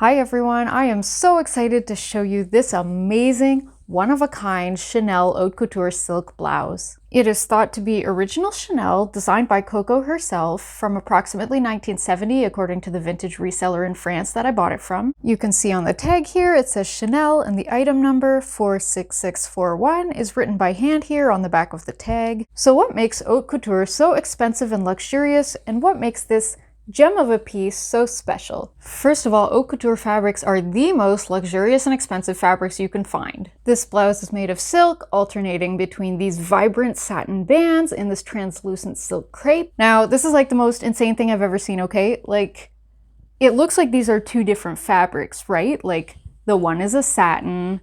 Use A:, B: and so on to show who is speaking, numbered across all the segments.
A: Hi everyone, I am so excited to show you this amazing, one-of-a-kind Chanel Haute Couture silk blouse. It is thought to be original Chanel, designed by Coco herself from approximately 1970 according to the vintage reseller in France that I bought it from. You can see on the tag here it says Chanel and the item number 46641 is written by hand here on the back of the tag. So what makes Haute Couture so expensive and luxurious, and what makes this gem of a piece so special? First of all, haute couture fabrics are the most luxurious and expensive fabrics you can find. This blouse is made of silk, alternating between these vibrant satin bands and this translucent silk crepe. Now, this is like the most insane thing I've ever seen, okay? Like, it looks like these are two different fabrics, right? Like, the one is a satin,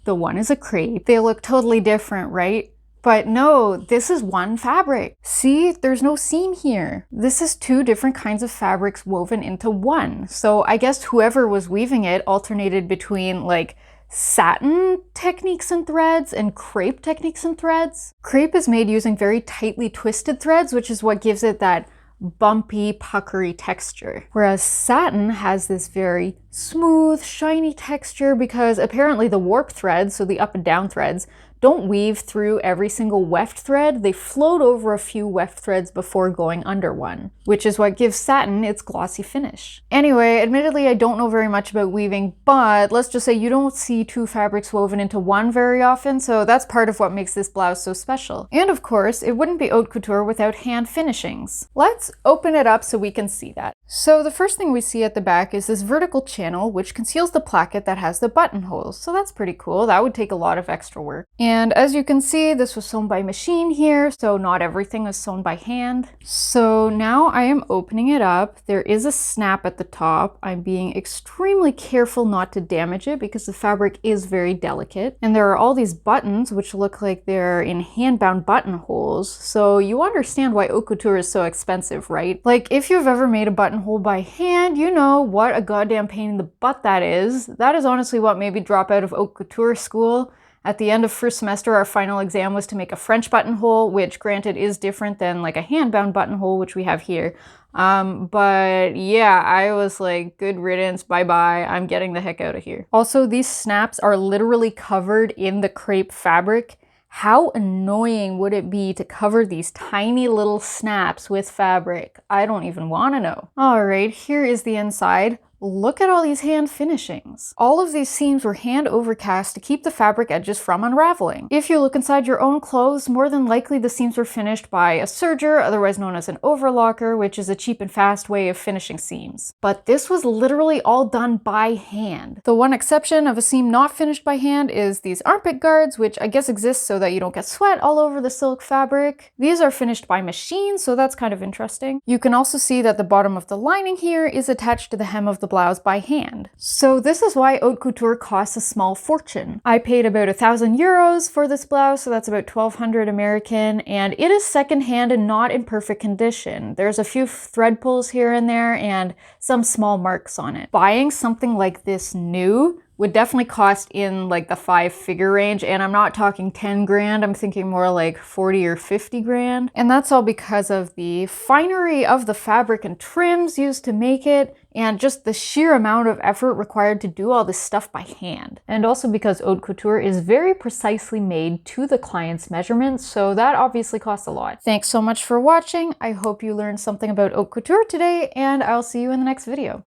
A: the one is a crepe. They look totally different, right? But no, this is one fabric. See, there's no seam here. This is two different kinds of fabrics woven into one. So I guess whoever was weaving it alternated between like satin techniques and threads and crepe techniques and threads. Crepe is made using very tightly twisted threads, which is what gives it that bumpy, puckery texture. Whereas satin has this very smooth, shiny texture because apparently the warp threads, so the up and down threads, don't weave through every single weft thread. They float over a few weft threads before going under one, which is what gives satin its glossy finish. Anyway, admittedly, I don't know very much about weaving, but let's just say you don't see two fabrics woven into one very often, so that's part of what makes this blouse so special. And of course, it wouldn't be haute couture without hand finishings. Let's open it up so we can see that. So the first thing we see at the back is this vertical channel, which conceals the placket that has the buttonholes. So that's pretty cool. That would take a lot of extra work. And as you can see, this was sewn by machine here, so not everything was sewn by hand. So now I am opening it up. There is a snap at the top. I'm being extremely careful not to damage it because the fabric is very delicate. And there are all these buttons which look like they're in hand-bound buttonholes. So you understand why haute couture is so expensive, right? Like, if you've ever made a buttonhole by hand, you know what a goddamn pain in the butt that is. That is honestly what made me drop out of haute couture school. At the end of first semester, our final exam was to make a French buttonhole, which granted is different than like a hand-bound buttonhole, which we have here. But yeah, I was like, good riddance, bye-bye, I'm getting the heck out of here. Also, these snaps are literally covered in the crepe fabric. How annoying would it be to cover these tiny little snaps with fabric? I don't even want to know. All right, here is the inside. Look at all these hand finishings. All of these seams were hand overcast to keep the fabric edges from unraveling. If you look inside your own clothes, more than likely the seams were finished by a serger, otherwise known as an overlocker, which is a cheap and fast way of finishing seams. But this was literally all done by hand. The one exception of a seam not finished by hand is these armpit guards, which I guess exist so that you don't get sweat all over the silk fabric. These are finished by machine, so that's kind of interesting. You can also see that the bottom of the lining here is attached to the hem of the blouse by hand. So this is why haute couture costs a small fortune. I paid about 1,000 euros for this blouse, so that's about 1,200 American, and it is secondhand and not in perfect condition. There's a few thread pulls here and there and some small marks on it. Buying something like this new would definitely cost in like the 5-figure range, and I'm not talking 10 grand, I'm thinking more like 40 or 50 grand. And that's all because of the finery of the fabric and trims used to make it, and just the sheer amount of effort required to do all this stuff by hand. And also because haute couture is very precisely made to the client's measurements, so that obviously costs a lot. Thanks so much for watching. I hope you learned something about haute couture today, and I'll see you in the next video.